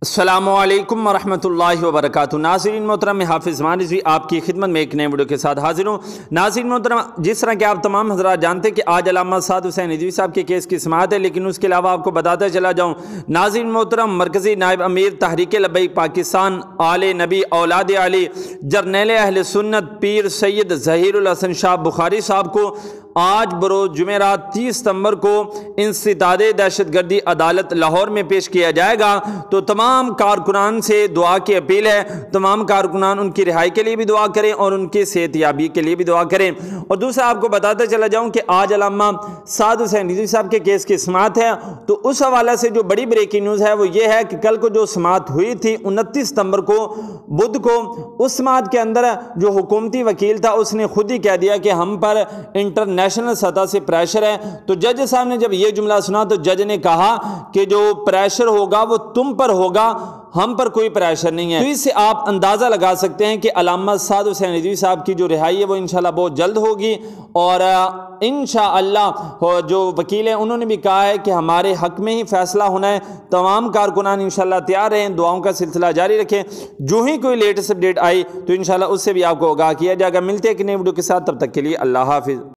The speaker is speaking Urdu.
السلام علیکم ورحمۃ اللہ وبرکاتہ۔ ناظرین محترم، میں حافظ احر رضوی آپ کی خدمت میں ایک نئے ویڈیو کے ساتھ حاضر ہوں۔ ناظرین محترم، جس طرح کہ آپ تمام حضرات جانتے ہیں کہ آج علامہ سعد حسین رضوی صاحب کے کیس کی سماعت ہے، لیکن اس کے علاوہ آپ کو بتاتا چلا جاؤں، ناظرین محترم، مرکزی نائب امیر تحریک لبیک پاکستان آل نبی اولاد علی جرنیل اہل سنت پیر سید ظہیر الحسن شاہ بخاری صاحب کو آج بروز جمعرات 30 ستمبر کو انسداد دہشت گردی عدالت لاہور میں پیش کیا جائے گا۔ تو تمام کارکنان سے دعا کی اپیل ہے، تمام کارکنان ان کی رہائی کے لیے بھی دعا کریں اور ان کی صحت یابی کے لیے بھی دعا کریں۔ اور دوسرا آپ کو بتاتا چلا جاؤں کہ آج علامہ سعد حسین رضوی صاحب کے کیس کی سماعت ہے، تو اس حوالے سے جو بڑی بریکنگ نیوز ہے وہ یہ ہے کہ کل کو جو سماعت ہوئی تھی 29 ستمبر کو بدھ کو، اس سماعت کے اندر جو حکومتی وکیل تھا اس نے خود ہی کہہ دیا کہ ہم پر انٹرنیشنل سطح سے پریشر ہے۔ تو جج صاحب نے جب یہ جملہ سنا تو جج نے کہا کہ جو پریشر ہوگا وہ تم پر ہوگا، ہم پر کوئی پریشر نہیں ہے۔ تو اس سے آپ اندازہ لگا سکتے ہیں کہ علامہ سعد حسین رضوی صاحب کی جو رہائی ہے وہ انشاءاللہ بہت جلد ہوگی، اور انشاءاللہ جو وکیل ہیں انہوں نے بھی کہا ہے کہ ہمارے حق میں ہی فیصلہ ہونا ہے۔ تمام کارکنان انشاءاللہ تیار رہیں، دعاؤں کا سلسلہ جاری رکھیں، جو ہی کوئی لیٹسٹ اپڈیٹ آئی تو انشاءاللہ اس سے بھی آپ کو آگاہ کیا جائے گا۔ ملتے ہیں ایک نئے ویڈیو کے ساتھ، تب تک کے لیے اللہ حافظ۔